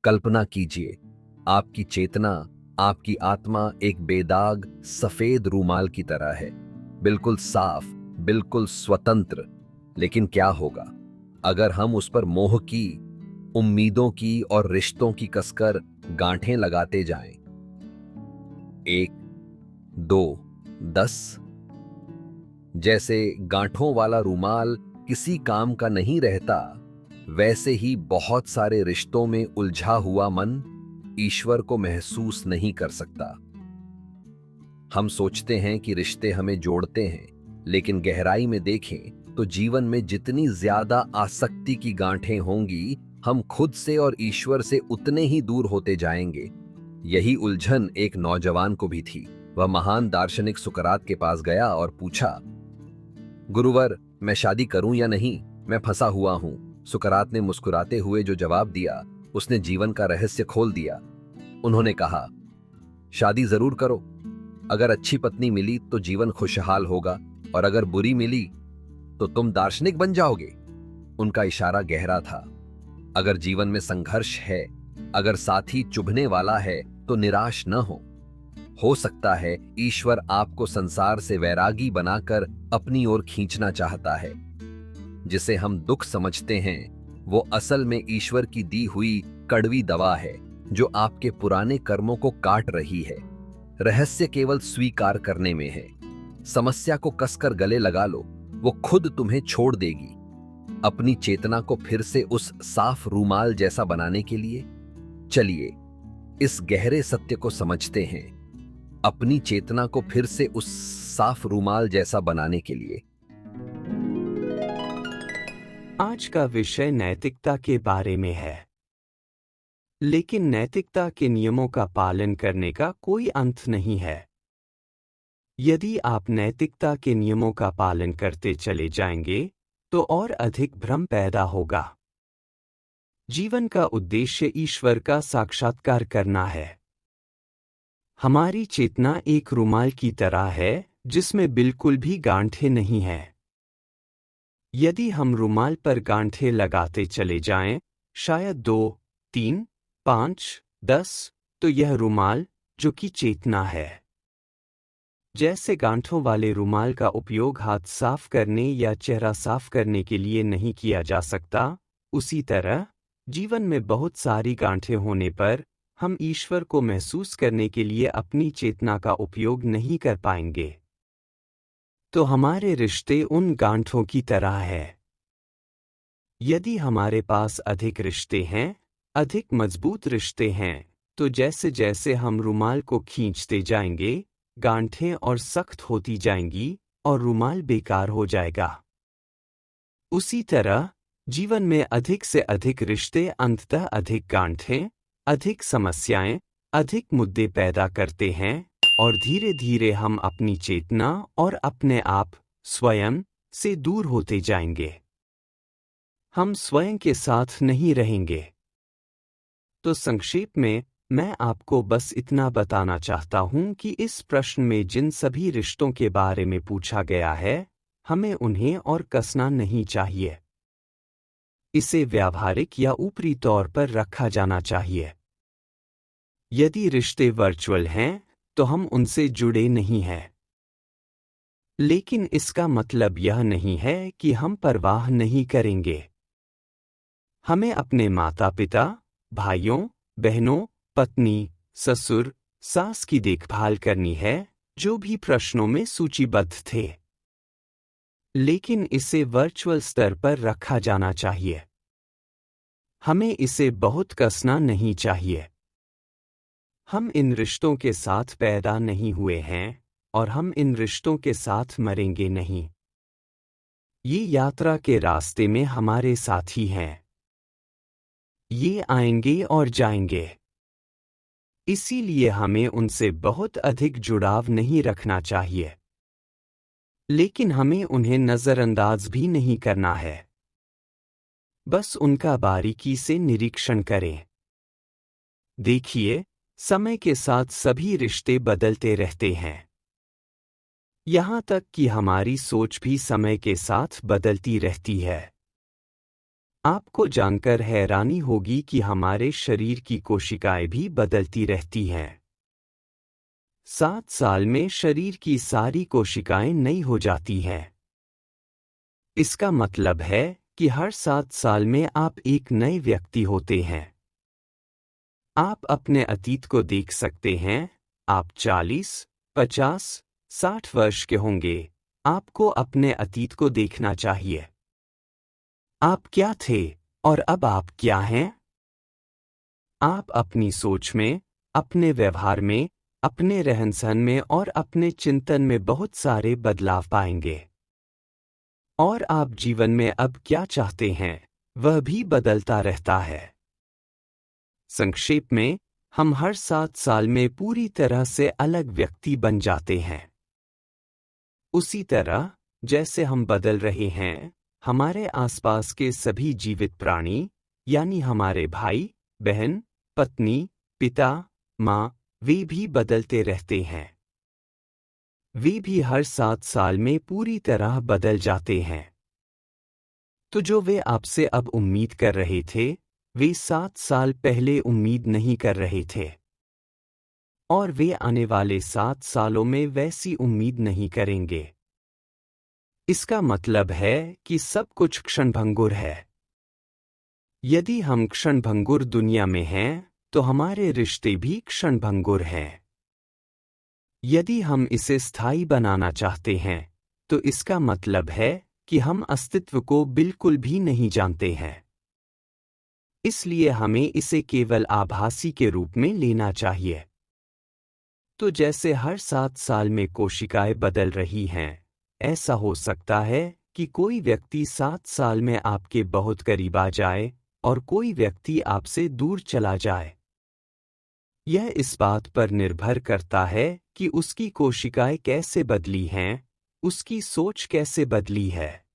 कल्पना कीजिए, आपकी चेतना, आपकी आत्मा एक बेदाग सफेद रूमाल की तरह है, बिल्कुल साफ, बिल्कुल स्वतंत्र। लेकिन क्या होगा अगर हम उस पर मोह की, उम्मीदों की और रिश्तों की कसकर गांठें लगाते जाएं? 1, 2, 10। जैसे गांठों वाला रूमाल किसी काम का नहीं रहता, वैसे ही बहुत सारे रिश्तों में उलझा हुआ मन ईश्वर को महसूस नहीं कर सकता। हम सोचते हैं कि रिश्ते हमें जोड़ते हैं, लेकिन गहराई में देखें तो जीवन में जितनी ज्यादा आसक्ति की गांठें होंगी, हम खुद से और ईश्वर से उतने ही दूर होते जाएंगे। यही उलझन एक नौजवान को भी थी। वह महान दार्शनिक सुकरात के पास गया और पूछा, गुरुवर, मैं शादी करूं या नहीं? मैं फंसा हुआ हूं। सुकरात ने मुस्कुराते हुए जो जवाब दिया, उसने जीवन का रहस्य खोल दिया। उन्होंने कहा, शादी जरूर करो। अगर अच्छी पत्नी मिली तो जीवन खुशहाल होगा, और अगर बुरी मिली तो तुम दार्शनिक बन जाओगे। उनका इशारा गहरा था। अगर जीवन में संघर्ष है, अगर साथी चुभने वाला है, तो निराश न हो सकता है ईश्वर आपको संसार से वैरागी बनाकर अपनी ओर खींचना चाहता है। जिसे हम दुख समझते हैं, वो असल में ईश्वर की दी हुई कड़वी दवा है, जो आपके पुराने कर्मों को काट रही है। रहस्य केवल स्वीकार करने में है। समस्या को कसकर गले लगा लो, वो खुद तुम्हें छोड़ देगी। अपनी चेतना को फिर से उस साफ रूमाल जैसा बनाने के लिए चलिए इस गहरे सत्य को समझते हैं। अपनी चेतना को फिर से उस साफ रूमाल जैसा बनाने के लिए। आज का विषय नैतिकता के बारे में है, लेकिन नैतिकता के नियमों का पालन करने का कोई अंत नहीं है। यदि आप नैतिकता के नियमों का पालन करते चले जाएंगे, तो और अधिक भ्रम पैदा होगा। जीवन का उद्देश्य ईश्वर का साक्षात्कार करना है। हमारी चेतना एक रुमाल की तरह है, जिसमें बिल्कुल भी गांठें नहीं हैं। यदि हम रुमाल पर गांठें लगाते चले जाएं, शायद 2, 3, 5, 10, तो यह रुमाल, जो कि चेतना है। जैसे गांठों वाले रुमाल का उपयोग हाथ साफ करने या चेहरा साफ करने के लिए नहीं किया जा सकता, उसी तरह जीवन में बहुत सारी गांठें होने पर हम ईश्वर को महसूस करने के लिए अपनी चेतना का उपयोग नहीं कर पाएंगे। तो हमारे रिश्ते उन गांठों की तरह है। यदि हमारे पास अधिक रिश्ते हैं, अधिक मजबूत रिश्ते हैं, तो जैसे जैसे हम रुमाल को खींचते जाएंगे, गांठें और सख्त होती जाएंगी और रुमाल बेकार हो जाएगा। उसी तरह जीवन में अधिक से अधिक रिश्ते अंततः अधिक गांठें, अधिक समस्याएं, अधिक मुद्दे पैदा करते हैं, और धीरे धीरे हम अपनी चेतना और अपने आप, स्वयं से दूर होते जाएंगे। हम स्वयं के साथ नहीं रहेंगे। तो संक्षेप में मैं आपको बस इतना बताना चाहता हूं कि इस प्रश्न में जिन सभी रिश्तों के बारे में पूछा गया है, हमें उन्हें और कसना नहीं चाहिए। इसे व्यावहारिक या ऊपरी तौर पर रखा जाना चाहिए। यदि रिश्ते वर्चुअल हैं, तो हम उनसे जुड़े नहीं हैं। लेकिन इसका मतलब यह नहीं है कि हम परवाह नहीं करेंगे। हमें अपने माता-पिता, भाइयों, बहनों, पत्नी, ससुर, सास की देखभाल करनी है, जो भी प्रश्नों में सूचीबद्ध थे। लेकिन इसे वर्चुअल स्तर पर रखा जाना चाहिए। हमें इसे बहुत कसना नहीं चाहिए। हम इन रिश्तों के साथ पैदा नहीं हुए हैं, और हम इन रिश्तों के साथ मरेंगे नहीं। ये यात्रा के रास्ते में हमारे साथी हैं। ये आएंगे और जाएंगे। इसीलिए हमें उनसे बहुत अधिक जुड़ाव नहीं रखना चाहिए। लेकिन हमें उन्हें नज़रअंदाज भी नहीं करना है। बस उनका बारीकी से निरीक्षण करें। देखिए, समय के साथ सभी रिश्ते बदलते रहते हैं। यहाँ तक कि हमारी सोच भी समय के साथ बदलती रहती है। आपको जानकर हैरानी होगी कि हमारे शरीर की कोशिकाएं भी बदलती रहती हैं। 7 साल में शरीर की सारी कोशिकाएं नई हो जाती हैं। इसका मतलब है कि हर 7 साल में आप एक नए व्यक्ति होते हैं। आप अपने अतीत को देख सकते हैं। आप 40, 50, 60 वर्ष के होंगे। आपको अपने अतीत को देखना चाहिए। आप क्या थे और अब आप क्या हैं? आप अपनी सोच में, अपने व्यवहार में, अपने रहन-सहन में और अपने चिंतन में बहुत सारे बदलाव पाएंगे। और आप जीवन में अब क्या चाहते हैं, वह भी बदलता रहता है। संक्षेप में, हम हर 7 साल में पूरी तरह से अलग व्यक्ति बन जाते हैं। उसी तरह, जैसे हम बदल रहे हैं, हमारे आसपास के सभी जीवित प्राणी, यानी हमारे भाई, बहन, पत्नी, पिता, माँ, वे भी बदलते रहते हैं। वे भी हर 7 साल में पूरी तरह बदल जाते हैं। तो जो वे आपसे अब उम्मीद कर रहे थे, वे 7 साल पहले उम्मीद नहीं कर रहे थे। और वे आने वाले 7 सालों में वैसी उम्मीद नहीं करेंगे। इसका मतलब है कि सब कुछ क्षणभंगुर है। यदि हम क्षणभंगुर दुनिया में हैं, तो हमारे रिश्ते भी क्षणभंगुर हैं। यदि हम इसे स्थायी बनाना चाहते हैं, तो इसका मतलब है कि हम अस्तित्व को बिल्कुल भी नहीं जानते हैं। इसलिए हमें इसे केवल आभासी के रूप में लेना चाहिए। तो जैसे हर 7 साल में कोशिकाएं बदल रही हैं, ऐसा हो सकता है कि कोई व्यक्ति 7 साल में आपके बहुत करीब आ जाए और कोई व्यक्ति आपसे दूर चला जाए। यह इस बात पर निर्भर करता है कि उसकी कोशिकाएं कैसे बदली हैं, उसकी सोच कैसे बदली है।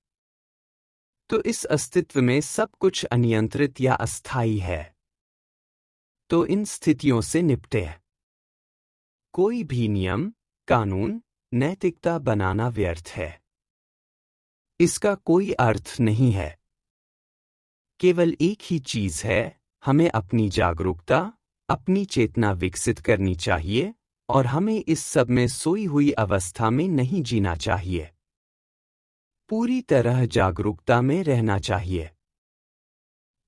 तो इस अस्तित्व में सब कुछ अनियंत्रित या अस्थायी है। तो इन स्थितियों से निपटे। कोई भी नियम, कानून, नैतिकता बनाना व्यर्थ है। इसका कोई अर्थ नहीं है। केवल एक ही चीज है, हमें अपनी जागरूकता, अपनी चेतना विकसित करनी चाहिए और हमें इस सब में सोई हुई अवस्था में नहीं जीना चाहिए। पूरी तरह जागरूकता में रहना चाहिए।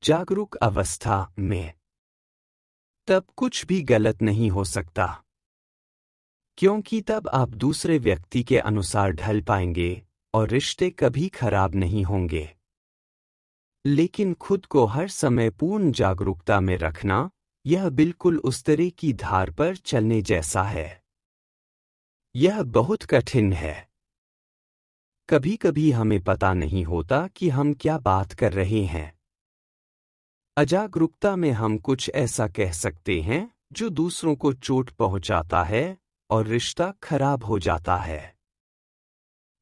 जागरूक अवस्था में तब कुछ भी गलत नहीं हो सकता, क्योंकि तब आप दूसरे व्यक्ति के अनुसार ढल पाएंगे और रिश्ते कभी खराब नहीं होंगे। लेकिन खुद को हर समय पूर्ण जागरूकता में रखना, यह बिल्कुल उस तरह की धार पर चलने जैसा है। यह बहुत कठिन है। कभी-कभी हमें पता नहीं होता कि हम क्या बात कर रहे हैं। अजागरूकता में हम कुछ ऐसा कह सकते हैं जो दूसरों को चोट पहुंचाता है और रिश्ता खराब हो जाता है।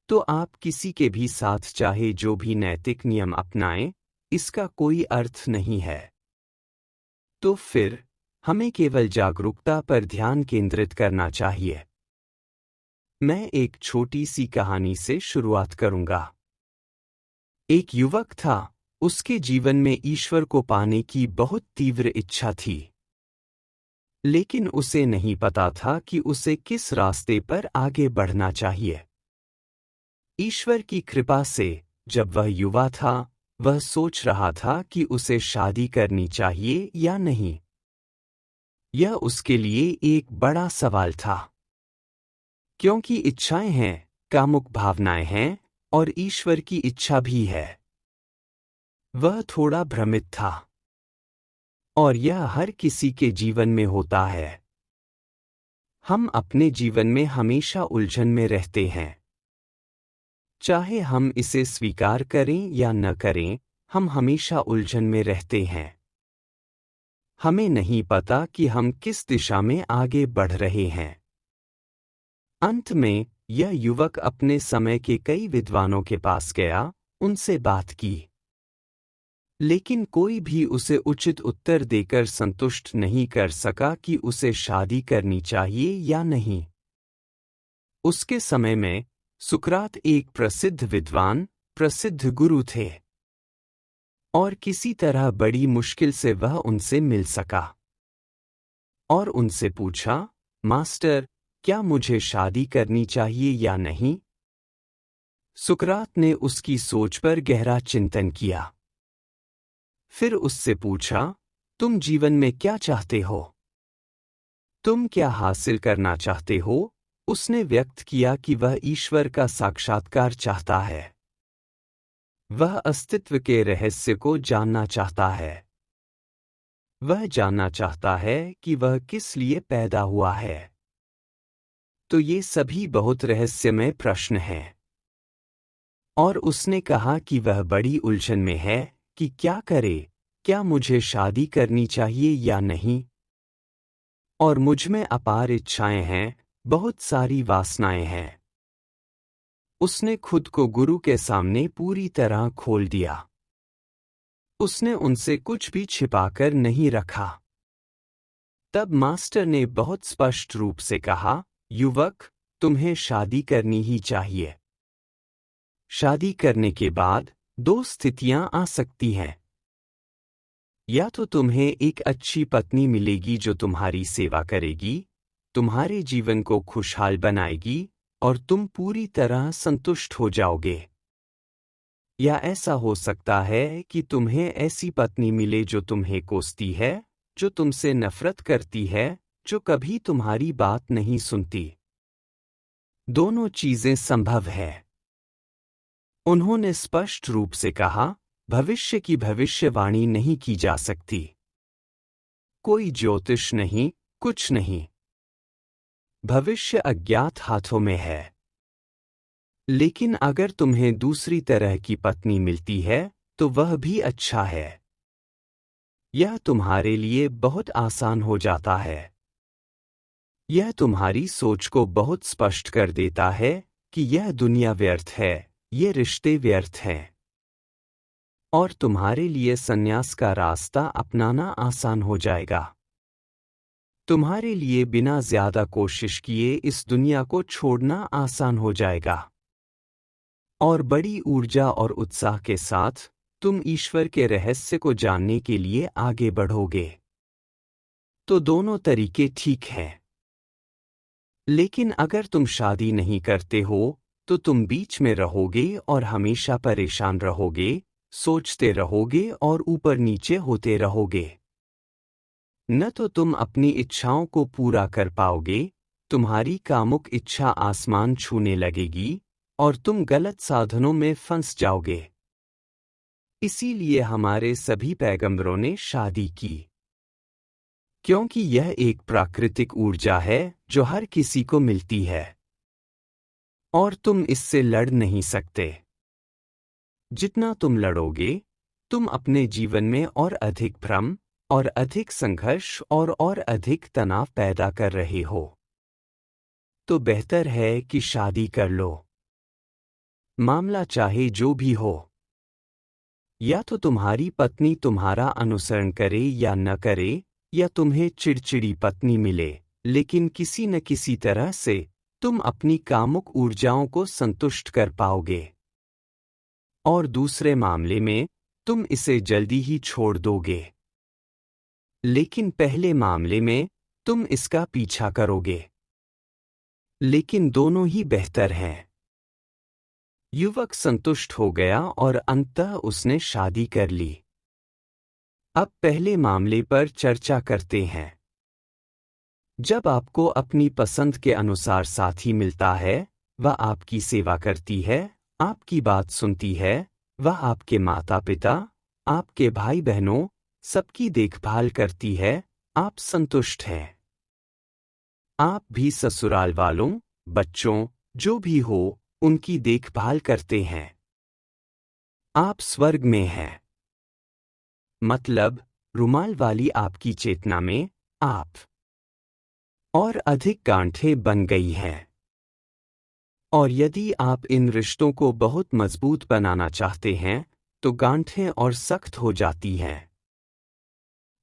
तो आप किसी के भी साथ चाहे जो भी नैतिक नियम अपनाएं, इसका कोई अर्थ नहीं है। तो फिर हमें केवल जागरूकता पर ध्यान केंद्रित करना चाहिए। मैं एक छोटी सी कहानी से शुरुआत करूंगा। एक युवक था, उसके जीवन में ईश्वर को पाने की बहुत तीव्र इच्छा थी। लेकिन उसे नहीं पता था कि उसे किस रास्ते पर आगे बढ़ना चाहिए। ईश्वर की कृपा से, जब वह युवा था, वह सोच रहा था कि उसे शादी करनी चाहिए या नहीं। यह उसके लिए एक बड़ा सवाल था। क्योंकि इच्छाएं हैं, कामुक भावनाएं हैं और ईश्वर की इच्छा भी है। वह थोड़ा भ्रमित था। और यह हर किसी के जीवन में होता है। हम अपने जीवन में हमेशा उलझन में रहते हैं। चाहे हम इसे स्वीकार करें या न करें, हम हमेशा उलझन में रहते हैं। हमें नहीं पता कि हम किस दिशा में आगे बढ़ रहे हैं। अंत में, यह युवक अपने समय के कई विद्वानों के पास गया, उनसे बात की। लेकिन कोई भी उसे उचित उत्तर देकर संतुष्ट नहीं कर सका कि उसे शादी करनी चाहिए या नहीं। उसके समय में सुकरात एक प्रसिद्ध विद्वान, प्रसिद्ध गुरु थे। और किसी तरह बड़ी मुश्किल से वह उनसे मिल सका और उनसे पूछा, मास्टर, क्या मुझे शादी करनी चाहिए या नहीं? सुकरात ने उसकी सोच पर गहरा चिंतन किया। फिर उससे पूछा, तुम जीवन में क्या चाहते हो? तुम क्या हासिल करना चाहते हो? उसने व्यक्त किया कि वह ईश्वर का साक्षात्कार चाहता है। वह अस्तित्व के रहस्य को जानना चाहता है। वह जानना चाहता है कि वह किस लिए पैदा हुआ है। तो ये सभी बहुत रहस्यमय प्रश्न हैं। और उसने कहा कि वह बड़ी उलझन में है कि क्या करे, क्या मुझे शादी करनी चाहिए या नहीं? और मुझ में अपार इच्छाएं हैं, बहुत सारी वासनाएं हैं। उसने खुद को गुरु के सामने पूरी तरह खोल दिया। उसने उनसे कुछ भी छिपाकर नहीं रखा। तब मास्टर ने बहुत स्पष्ट रूप से कहा, युवक, तुम्हें शादी करनी ही चाहिए। शादी करने के बाद दो स्थितियां आ सकती हैं। या तो तुम्हें एक अच्छी पत्नी मिलेगी जो तुम्हारी सेवा करेगी, तुम्हारे जीवन को खुशहाल बनाएगी और तुम पूरी तरह संतुष्ट हो जाओगे। या ऐसा हो सकता है कि तुम्हें ऐसी पत्नी मिले जो तुम्हें कोसती है, जो तुमसे नफरत करती है, जो कभी तुम्हारी बात नहीं सुनती। दोनों चीजें संभव है। उन्होंने स्पष्ट रूप से कहा, भविष्य की भविष्यवाणी नहीं की जा सकती। कोई ज्योतिष नहीं, कुछ नहीं। भविष्य अज्ञात हाथों में है। लेकिन अगर तुम्हें दूसरी तरह की पत्नी मिलती है तो वह भी अच्छा है। यह तुम्हारे लिए बहुत आसान हो जाता है। यह तुम्हारी सोच को बहुत स्पष्ट कर देता है कि यह दुनिया व्यर्थ है, ये रिश्ते व्यर्थ हैं। और तुम्हारे लिए संन्यास का रास्ता अपनाना आसान हो जाएगा। तुम्हारे लिए बिना ज्यादा कोशिश किए इस दुनिया को छोड़ना आसान हो जाएगा। और बड़ी ऊर्जा और उत्साह के साथ तुम ईश्वर के रहस्य को जानने के लिए आगे बढ़ोगे। तो दोनों तरीके ठीक हैं। लेकिन अगर तुम शादी नहीं करते हो तो तुम बीच में रहोगे और हमेशा परेशान रहोगे, सोचते रहोगे और ऊपर नीचे होते रहोगे। न तो तुम अपनी इच्छाओं को पूरा कर पाओगे, तुम्हारी कामुक इच्छा आसमान छूने लगेगी और तुम गलत साधनों में फंस जाओगे। इसीलिए हमारे सभी पैगंबरों ने शादी की, क्योंकि यह एक प्राकृतिक ऊर्जा है जो हर किसी को मिलती है और तुम इससे लड़ नहीं सकते। जितना तुम लड़ोगे, तुम अपने जीवन में और अधिक भ्रम और अधिक संघर्ष और अधिक तनाव पैदा कर रहे हो। तो बेहतर है कि शादी कर लो। मामला चाहे जो भी हो। या तो तुम्हारी पत्नी तुम्हारा अनुसरण करे या न करे, या तुम्हें चिड़चिड़ी पत्नी मिले, लेकिन किसी न किसी तरह से तुम अपनी कामुक ऊर्जाओं को संतुष्ट कर पाओगे। और दूसरे मामले में तुम इसे जल्दी ही छोड़ दोगे। लेकिन पहले मामले में तुम इसका पीछा करोगे। लेकिन दोनों ही बेहतर हैं। युवक संतुष्ट हो गया और अंततः उसने शादी कर ली। अब पहले मामले पर चर्चा करते हैं। जब आपको अपनी पसंद के अनुसार साथी मिलता है, वह आपकी सेवा करती है, आपकी बात सुनती है, वह आपके माता पिता, आपके भाई बहनों, सबकी देखभाल करती है, आप संतुष्ट हैं। आप भी ससुराल वालों, बच्चों, जो भी हो, उनकी देखभाल करते हैं। आप स्वर्ग में हैं। मतलब, रुमाल वाली आपकी चेतना में आप और अधिक गांठें बन गई हैं। और यदि आप इन रिश्तों को बहुत मजबूत बनाना चाहते हैं, तो गांठें और सख्त हो जाती हैं।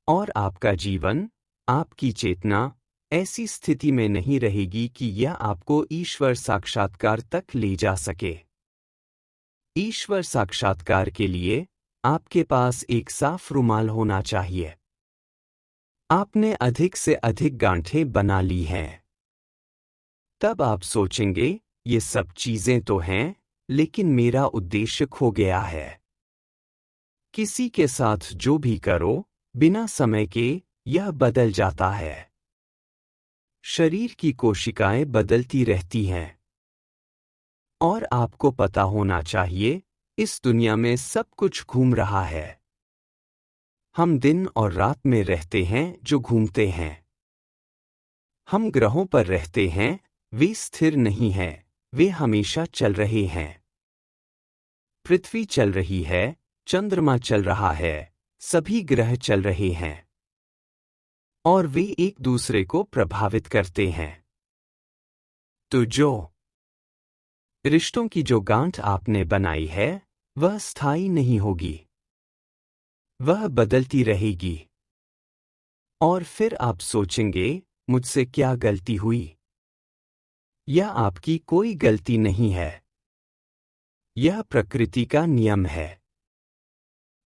और आपका जीवन, आपकी चेतना ऐसी स्थिति में नहीं रहेगी कि यह आपको ईश्वर साक्षात्कार तक ले जा सके। ईश्वर साक्षात्कार के लिए आपके पास एक साफ रुमाल होना चाहिए। आपने अधिक से अधिक गांठें बना ली हैं। तब आप सोचेंगे, ये सब चीजें तो हैं, लेकिन मेरा उद्देश्य खो गया है। किसी के साथ जो भी करो, बिना समय के, यह बदल जाता है। शरीर की कोशिकाएं बदलती रहती हैं। और आपको पता होना चाहिए, इस दुनिया में सब कुछ घूम रहा है। हम दिन और रात में रहते हैं जो घूमते हैं। हम ग्रहों पर रहते हैं, वे स्थिर नहीं हैं, वे हमेशा चल रहे हैं। पृथ्वी चल रही है, चंद्रमा चल रहा है, सभी ग्रह चल रहे हैं। और वे एक दूसरे को प्रभावित करते हैं। तो जो रिश्तों की जो गांठ आपने बनाई है, वह स्थायी नहीं होगी। वह बदलती रहेगी। और फिर आप सोचेंगे, मुझसे क्या गलती हुई? यह आपकी कोई गलती नहीं है। यह प्रकृति का नियम है।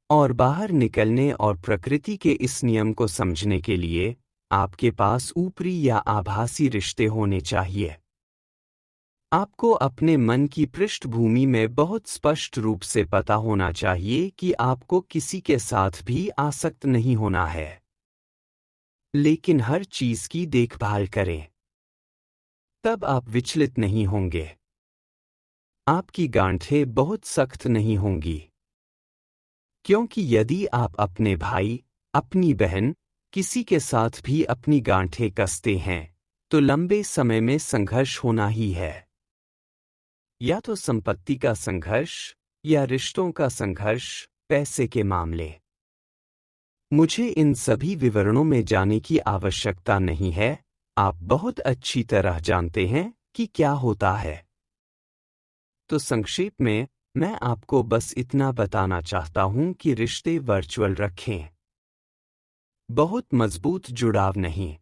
और बाहर निकलने और प्रकृति के इस नियम को समझने के लिए आपके पास ऊपरी या आभासी रिश्ते होने चाहिए। आपको अपने मन की पृष्ठभूमि में बहुत स्पष्ट रूप से पता होना चाहिए कि आपको किसी के साथ भी आसक्त नहीं होना है। लेकिन हर चीज की देखभाल करें। तब आप विचलित नहीं होंगे। आपकी गांठें बहुत सख्त नहीं होंगी। क्योंकि यदि आप अपने भाई, अपनी बहन, किसी के साथ भी अपनी गांठें कसते हैं, तो लंबे समय में संघर्ष होना ही है। या तो संपत्ति का संघर्ष, या रिश्तों का संघर्ष, पैसे के मामले। मुझे इन सभी विवरणों में जाने की आवश्यकता नहीं है, आप बहुत अच्छी तरह जानते हैं कि क्या होता है। तो संक्षेप में, मैं आपको बस इतना बताना चाहता हूं कि रिश्ते वर्चुअल रखें। बहुत मजबूत जुड़ाव नहीं।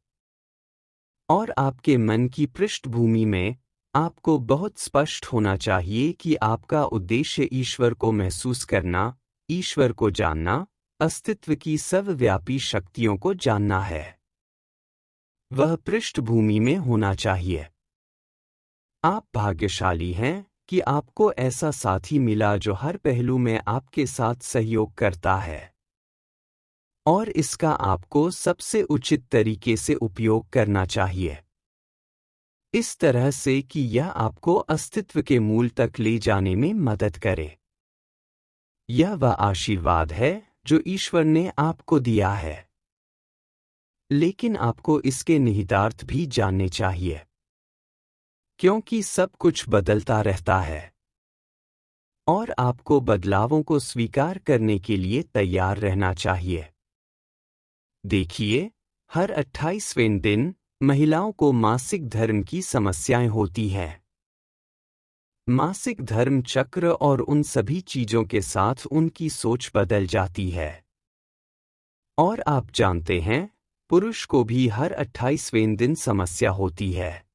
और आपके मन की पृष्ठभूमि में, आपको बहुत स्पष्ट होना चाहिए कि आपका उद्देश्य ईश्वर को महसूस करना, ईश्वर को जानना, अस्तित्व की सर्वव्यापी शक्तियों को जानना है। वह पृष्ठभूमि में होना चाहिए। आप भाग्यशाली हैं कि आपको ऐसा साथी मिला जो हर पहलू में आपके साथ सहयोग करता है। और इसका आपको सबसे उचित तरीके से उपयोग करना चाहिए। इस तरह से कि यह आपको अस्तित्व के मूल तक ले जाने में मदद करे। यह वह आशीर्वाद है जो ईश्वर ने आपको दिया है। लेकिन आपको इसके निहितार्थ भी जानने चाहिए। क्योंकि सब कुछ बदलता रहता है। और आपको बदलावों को स्वीकार करने के लिए तैयार रहना चाहिए। देखिए, हर 28वें दिन महिलाओं को मासिक धर्म की समस्याएं होती हैं। मासिक धर्म चक्र और उन सभी चीजों के साथ उनकी सोच बदल जाती है। और आप जानते हैं, पुरुष को भी हर 28वें दिन समस्या होती है।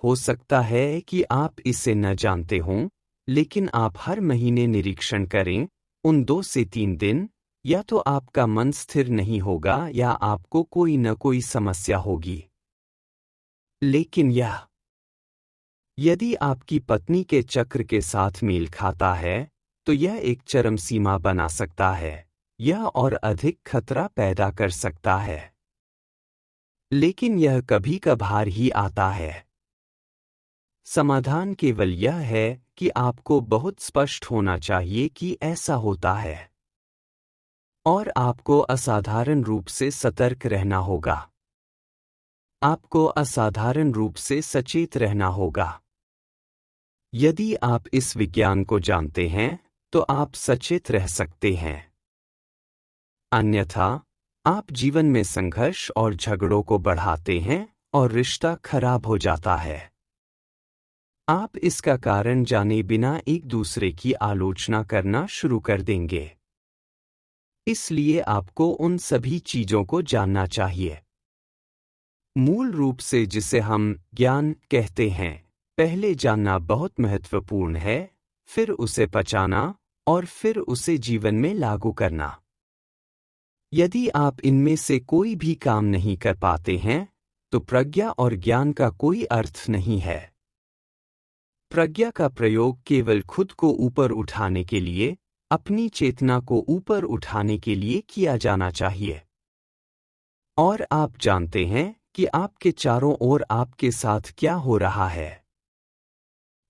हो सकता है कि आप इसे न जानते हों, लेकिन आप हर महीने निरीक्षण करें, उन 2 से 3 दिन, या तो आपका मन स्थिर नहीं होगा या आपको कोई न कोई समस्या होगी। लेकिन यदि आपकी पत्नी के चक्र के साथ मेल खाता है, तो यह एक चरम सीमा बना सकता है, यह और अधिक खतरा पैदा कर सकता है। लेकिन यह कभी कभार ही आता है। समाधान केवल यह है कि आपको बहुत स्पष्ट होना चाहिए कि ऐसा होता है। और आपको असाधारण रूप से सतर्क रहना होगा। आपको असाधारण रूप से सचेत रहना होगा। यदि आप इस विज्ञान को जानते हैं, तो आप सचेत रह सकते हैं। अन्यथा, आप जीवन में संघर्ष और झगड़ों को बढ़ाते हैं और रिश्ता खराब हो जाता है। आप इसका कारण जाने बिना एक दूसरे की आलोचना करना शुरू कर देंगे। इसलिए आपको उन सभी चीजों को जानना चाहिए। मूल रूप से जिसे हम ज्ञान कहते हैं, पहले जानना बहुत महत्वपूर्ण है, फिर उसे पचाना और फिर उसे जीवन में लागू करना। यदि आप इनमें से कोई भी काम नहीं कर पाते हैं, तो प्रज्ञा और ज्ञान का कोई अर्थ नहीं है। प्रज्ञा का प्रयोग केवल खुद को ऊपर उठाने के लिए, अपनी चेतना को ऊपर उठाने के लिए किया जाना चाहिए। और आप जानते हैं कि आपके चारों ओर आपके साथ क्या हो रहा है।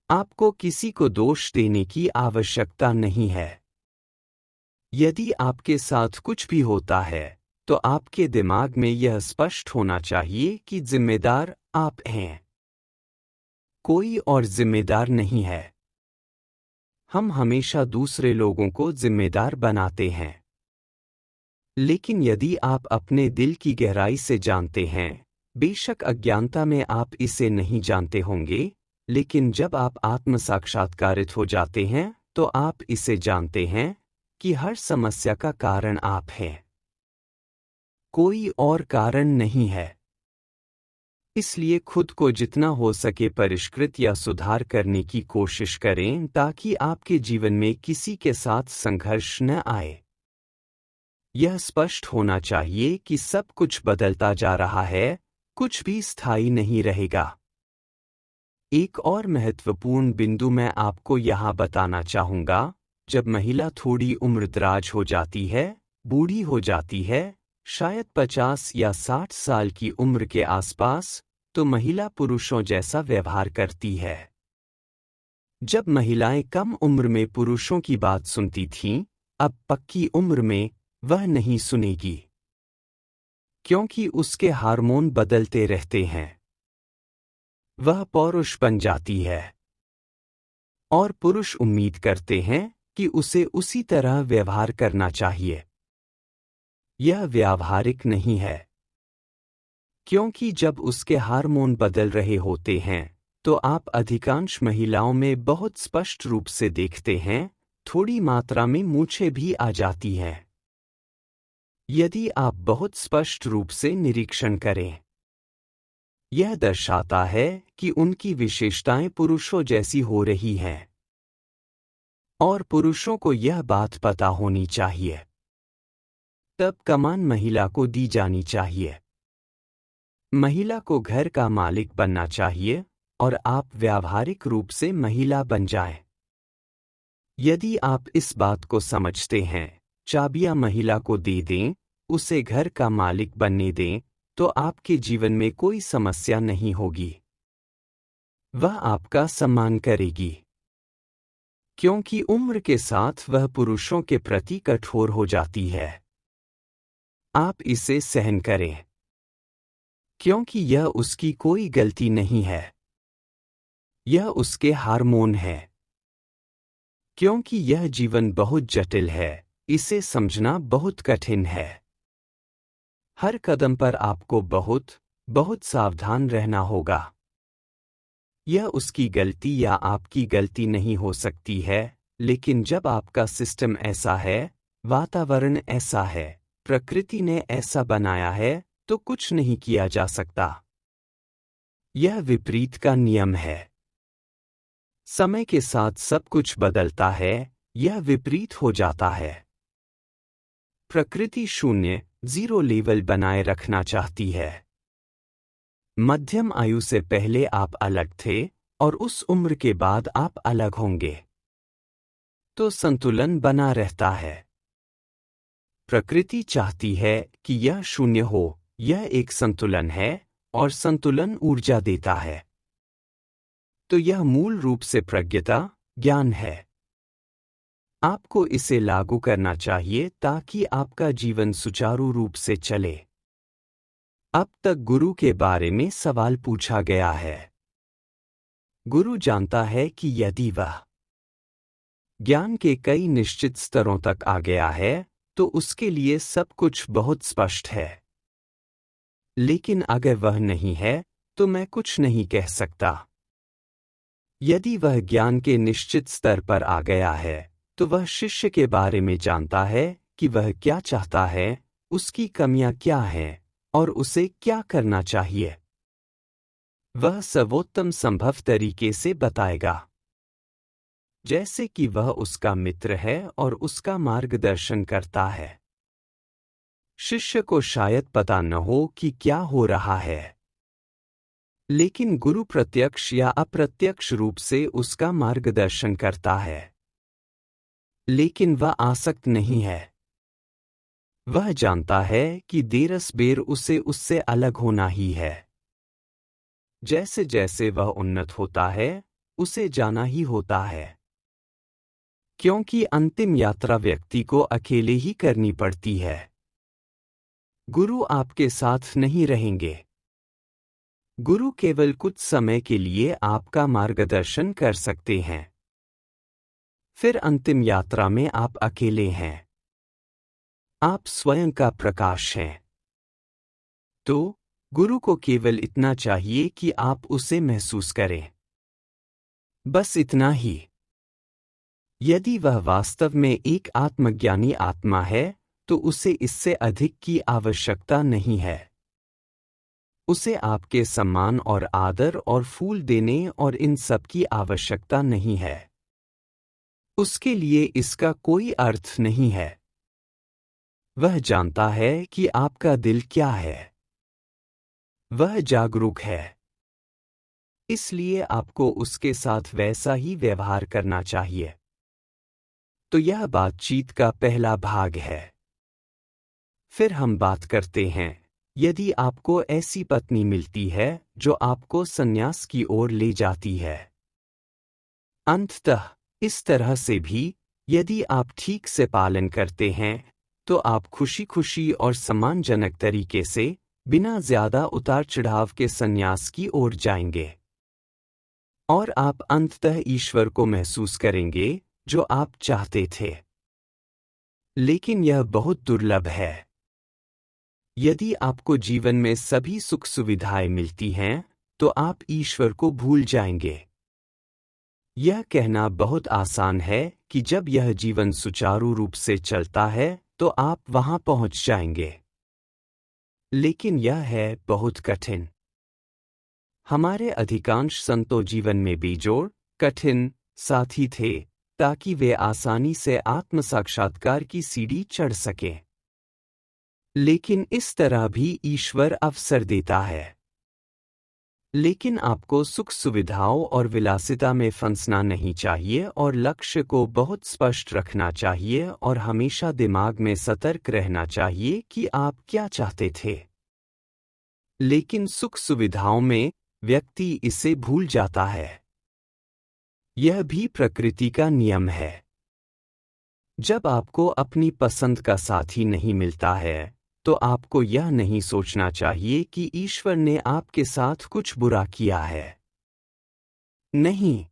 आपको किसी को दोष देने की आवश्यकता नहीं है। यदि आपके साथ कुछ भी होता है, तो आपके दिमाग में यह स्पष्ट होना चाहिए कि जिम्मेदार आप हैं, कोई और जिम्मेदार नहीं है। हम हमेशा दूसरे लोगों को जिम्मेदार बनाते हैं। लेकिन यदि आप अपने दिल की गहराई से जानते हैं, बेशक अज्ञानता में आप इसे नहीं जानते होंगे, लेकिन जब आप आत्म साक्षात्कारित हो जाते हैं, तो आप इसे जानते हैं कि हर समस्या का कारण आप हैं, कोई और कारण नहीं है। इसलिए खुद को जितना हो सके परिष्कृत या सुधार करने की कोशिश करें ताकि आपके जीवन में किसी के साथ संघर्ष न आए। यह स्पष्ट होना चाहिए कि सब कुछ बदलता जा रहा है, कुछ भी स्थायी नहीं रहेगा। एक और महत्वपूर्ण बिंदु मैं आपको यहाँ बताना चाहूँगा, जब महिला थोड़ी उम्रदराज हो जाती है, बूढ़ी हो जाती है, शायद 50 या 60 साल की उम्र के आसपास, तो महिला पुरुषों जैसा व्यवहार करती है। जब महिलाएं कम उम्र में पुरुषों की बात सुनती थीं, अब पक्की उम्र में वह नहीं सुनेगी, क्योंकि उसके हार्मोन बदलते रहते हैं। वह पौरुष बन जाती है, और पुरुष उम्मीद करते हैं कि उसे उसी तरह व्यवहार करना चाहिए। यह व्यावहारिक नहीं है, क्योंकि जब उसके हार्मोन बदल रहे होते हैं, तो आप अधिकांश महिलाओं में बहुत स्पष्ट रूप से देखते हैं, थोड़ी मात्रा में मूंछें भी आ जाती हैं। यदि आप बहुत स्पष्ट रूप से निरीक्षण करें, यह दर्शाता है कि उनकी विशेषताएं पुरुषों जैसी हो रही हैं। और पुरुषों को यह बात पता होनी चाहिए। तब कमान महिला को दी जानी चाहिए। महिला को घर का मालिक बनना चाहिए, और आप व्यावहारिक रूप से महिला बन जाएं। यदि आप इस बात को समझते हैं, चाबियां महिला को दे दें, उसे घर का मालिक बनने दें, तो आपके जीवन में कोई समस्या नहीं होगी। वह आपका सम्मान करेगी, क्योंकि उम्र के साथ वह पुरुषों के प्रति कठोर हो जाती है। आप इसे सहन करें, क्योंकि यह उसकी कोई गलती नहीं है। यह उसके हार्मोन है। क्योंकि यह जीवन बहुत जटिल है, इसे समझना बहुत कठिन है। हर कदम पर आपको बहुत सावधान रहना होगा। यह उसकी गलती या आपकी गलती नहीं हो सकती है, लेकिन जब आपका सिस्टम ऐसा है, वातावरण ऐसा है, प्रकृति ने ऐसा बनाया है, तो कुछ नहीं किया जा सकता। यह विपरीत का नियम है। समय के साथ सब कुछ बदलता है, यह विपरीत हो जाता है। प्रकृति शून्य, जीरो लेवल बनाए रखना चाहती है। मध्यम आयु से पहले आप अलग थे, और उस उम्र के बाद आप अलग होंगे। तो संतुलन बना रहता है। प्रकृति चाहती है कि यह शून्य हो, यह एक संतुलन है, और संतुलन ऊर्जा देता है। तो यह मूल रूप से प्रज्ञता, ज्ञान है। आपको इसे लागू करना चाहिए ताकि आपका जीवन सुचारू रूप से चले। अब तक गुरु के बारे में सवाल पूछा गया है। गुरु जानता है कि यदि वह ज्ञान के कई निश्चित स्तरों तक आ गया है, तो उसके लिए सब कुछ बहुत स्पष्ट है। लेकिन अगर वह नहीं है, तो मैं कुछ नहीं कह सकता। यदि वह ज्ञान के निश्चित स्तर पर आ गया है, तो वह शिष्य के बारे में जानता है कि वह क्या चाहता है, उसकी कमियां क्या हैं, और उसे क्या करना चाहिए। वह सर्वोत्तम संभव तरीके से बताएगा। जैसे कि वह उसका मित्र है और उसका मार्गदर्शन करता है। शिष्य को शायद पता न हो कि क्या हो रहा है, लेकिन गुरु प्रत्यक्ष या अप्रत्यक्ष रूप से उसका मार्गदर्शन करता है। लेकिन वह आसक्त नहीं है। वह जानता है कि देरस बेर उसे उससे अलग होना ही है। जैसे जैसे वह उन्नत होता है, उसे जाना ही होता है, क्योंकि अंतिम यात्रा व्यक्ति को अकेले ही करनी पड़ती है। गुरु आपके साथ नहीं रहेंगे। गुरु केवल कुछ समय के लिए आपका मार्गदर्शन कर सकते हैं। फिर अंतिम यात्रा में आप अकेले हैं। आप स्वयं का प्रकाश हैं। तो गुरु को केवल इतना चाहिए कि आप उसे महसूस करें। बस इतना ही। यदि वह वास्तव में एक आत्मज्ञानी आत्मा है, तो उसे इससे अधिक की आवश्यकता नहीं है। उसे आपके सम्मान और आदर और फूल देने और इन सब की आवश्यकता नहीं है। उसके लिए इसका कोई अर्थ नहीं है। वह जानता है कि आपका दिल क्या है। वह जागरूक है। इसलिए आपको उसके साथ वैसा ही व्यवहार करना चाहिए। तो यह बातचीत का पहला भाग है। फिर हम बात करते हैं, यदि आपको ऐसी पत्नी मिलती है जो आपको संन्यास की ओर ले जाती है। अंततः इस तरह से भी, यदि आप ठीक से पालन करते हैं, तो आप खुशी खुशी और सम्मानजनक तरीके से, बिना ज्यादा उतार चढ़ाव के संन्यास की ओर जाएंगे। और आप अंततः ईश्वर को महसूस करेंगे जो आप चाहते थे। लेकिन यह बहुत दुर्लभ है। यदि आपको जीवन में सभी सुख सुविधाएं मिलती हैं, तो आप ईश्वर को भूल जाएंगे। यह कहना बहुत आसान है कि जब यह जीवन सुचारू रूप से चलता है, तो आप वहां पहुंच जाएंगे। लेकिन यह है बहुत कठिन। हमारे अधिकांश संतों जीवन में बेजोड़, कठिन साथी थे, ताकि वे आसानी से आत्म साक्षात्कार की सीढ़ी चढ़ सकें। लेकिन इस तरह भी ईश्वर अवसर देता है। लेकिन आपको सुख सुविधाओं और विलासिता में फंसना नहीं चाहिए और लक्ष्य को बहुत स्पष्ट रखना चाहिए और हमेशा दिमाग में सतर्क रहना चाहिए कि आप क्या चाहते थे। लेकिन सुख सुविधाओं में व्यक्ति इसे भूल जाता है। यह भी प्रकृति का नियम है। जब आपको अपनी पसंद का साथी नहीं मिलता है, तो आपको यह नहीं सोचना चाहिए कि ईश्वर ने आपके साथ कुछ बुरा किया है। नहीं,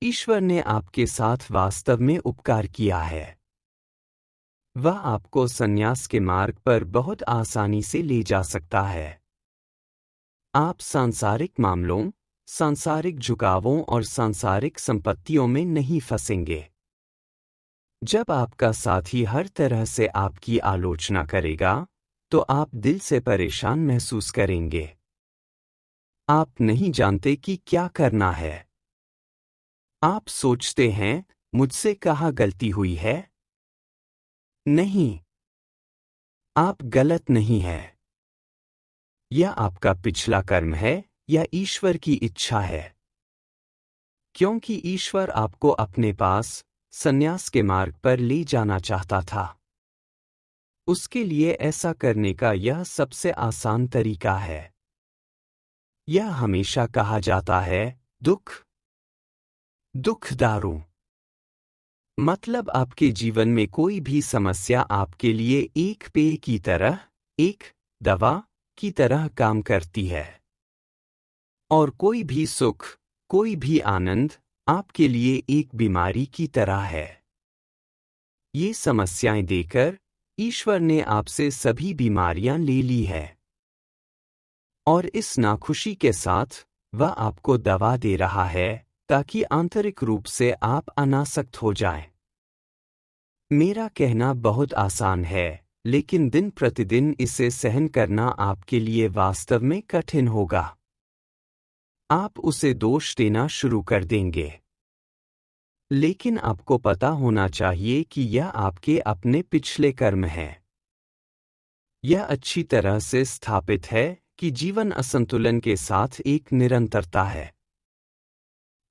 ईश्वर ने आपके साथ वास्तव में उपकार किया है। वह आपको संन्यास के मार्ग पर बहुत आसानी से ले जा सकता है। आप सांसारिक मामलों, सांसारिक झुकावों और सांसारिक संपत्तियों में नहीं फंसेंगे। जब आपका साथी हर तरह से आपकी आलोचना करेगा, तो आप दिल से परेशान महसूस करेंगे। आप नहीं जानते कि क्या करना है। आप सोचते हैं, मुझसे कहाँ गलती हुई है? नहीं, आप गलत नहीं हैं। यह आपका पिछला कर्म है या ईश्वर की इच्छा है। क्योंकि ईश्वर आपको अपने पास संन्यास के मार्ग पर ले जाना चाहता था। उसके लिए ऐसा करने का यह सबसे आसान तरीका है। यह हमेशा कहा जाता है, दुख दारू। मतलब आपके जीवन में कोई भी समस्या आपके लिए एक पेय की तरह, एक दवा की तरह काम करती है। और कोई भी सुख, कोई भी आनंद आपके लिए एक बीमारी की तरह है। ये समस्याएं देकर ईश्वर ने आपसे सभी बीमारियां ले ली है। और इस नाखुशी के साथ वह आपको दवा दे रहा है, ताकि आंतरिक रूप से आप अनासक्त हो जाएं। मेरा कहना बहुत आसान है, लेकिन दिन प्रतिदिन इसे सहन करना आपके लिए वास्तव में कठिन होगा। आप उसे दोष देना शुरू कर देंगे। लेकिन आपको पता होना चाहिए कि यह आपके अपने पिछले कर्म है। यह अच्छी तरह से स्थापित है कि जीवन असंतुलन के साथ एक निरंतरता है।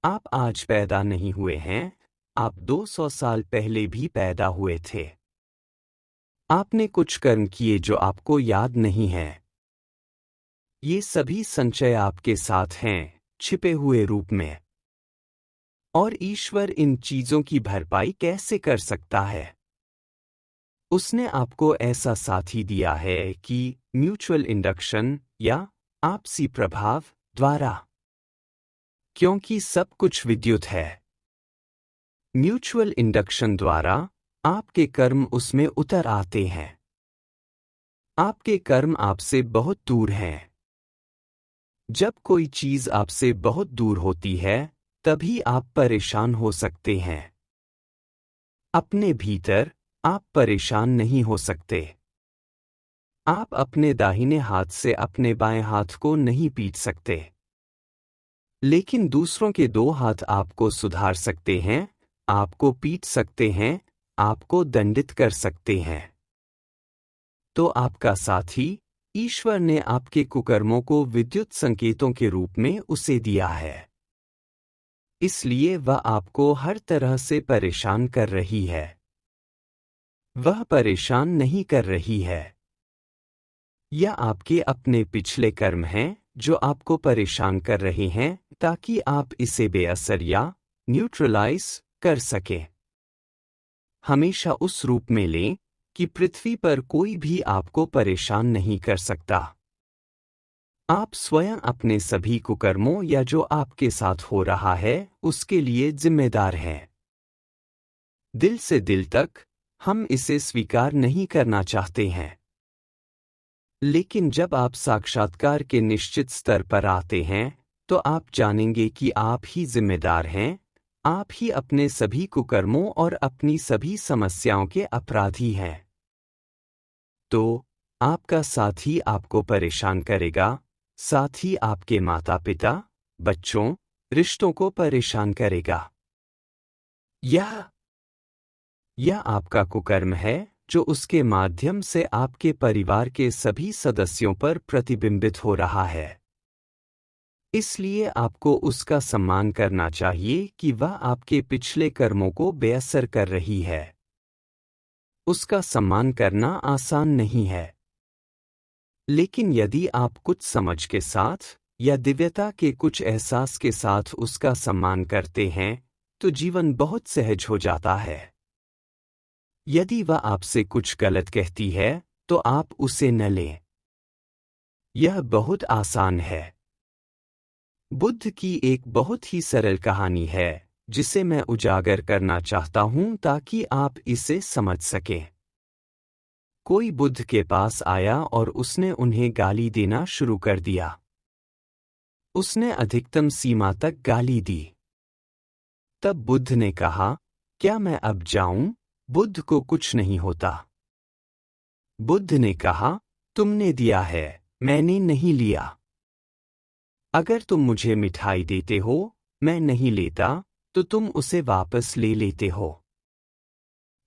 आप आज पैदा नहीं हुए हैं, आप 200 साल पहले भी पैदा हुए थे। आपने कुछ कर्म किए जो आपको याद नहीं है। ये सभी संचय आपके साथ हैं, छिपे हुए रूप में। और ईश्वर इन चीजों की भरपाई कैसे कर सकता है? उसने आपको ऐसा साथी दिया है कि म्यूचुअल इंडक्शन या आपसी प्रभाव द्वारा, क्योंकि सब कुछ विद्युत है। म्यूचुअल इंडक्शन द्वारा आपके कर्म उसमें उतर आते हैं। आपके कर्म आपसे बहुत दूर हैं। जब कोई चीज आपसे बहुत दूर होती है, तभी आप परेशान हो सकते हैं। अपने भीतर आप परेशान नहीं हो सकते। आप अपने दाहिने हाथ से अपने बाएं हाथ को नहीं पीट सकते। लेकिन दूसरों के दो हाथ आपको सुधार सकते हैं, आपको पीट सकते हैं, आपको दंडित कर सकते हैं। तो आपका साथी, ईश्वर ने आपके कुकर्मों को विद्युत संकेतों के रूप में उसे दिया है। इसलिए वह आपको हर तरह से परेशान कर रही है। वह परेशान नहीं कर रही है। यह आपके अपने पिछले कर्म हैं जो आपको परेशान कर रहे हैं ताकि आप इसे बेअसर या न्यूट्रलाइज कर सकें। हमेशा उस रूप में लें कि पृथ्वी पर कोई भी आपको परेशान नहीं कर सकता। आप स्वयं अपने सभी कुकर्मों या जो आपके साथ हो रहा है उसके लिए जिम्मेदार हैं। दिल से दिल तक हम इसे स्वीकार नहीं करना चाहते हैं। लेकिन जब आप साक्षात्कार के निश्चित स्तर पर आते हैं तो आप जानेंगे कि आप ही जिम्मेदार हैं, आप ही अपने सभी कुकर्मों और अपनी सभी समस्याओं के अपराधी हैं। तो आपका साथी आपको परेशान करेगा, साथ ही आपके माता पिता, बच्चों, रिश्तों को परेशान करेगा। यह आपका कुकर्म है जो उसके माध्यम से आपके परिवार के सभी सदस्यों पर प्रतिबिंबित हो रहा है। इसलिए आपको उसका सम्मान करना चाहिए कि वह आपके पिछले कर्मों को बेअसर कर रही है। उसका सम्मान करना आसान नहीं है। लेकिन यदि आप कुछ समझ के साथ या दिव्यता के कुछ एहसास के साथ उसका सम्मान करते हैं, तो जीवन बहुत सहज हो जाता है। यदि वह आपसे कुछ गलत कहती है, तो आप उसे न लें। यह बहुत आसान है। बुद्ध की एक बहुत ही सरल कहानी है जिसे मैं उजागर करना चाहता हूं ताकि आप इसे समझ सकें। कोई बुद्ध के पास आया और उसने उन्हें गाली देना शुरू कर दिया। उसने अधिकतम सीमा तक गाली दी। तब बुद्ध ने कहा, क्या मैं अब जाऊं? बुद्ध को कुछ नहीं होता। बुद्ध ने कहा, तुमने दिया है, मैंने नहीं लिया। अगर तुम मुझे मिठाई देते हो, मैं नहीं लेता, तो तुम उसे वापस ले लेते हो।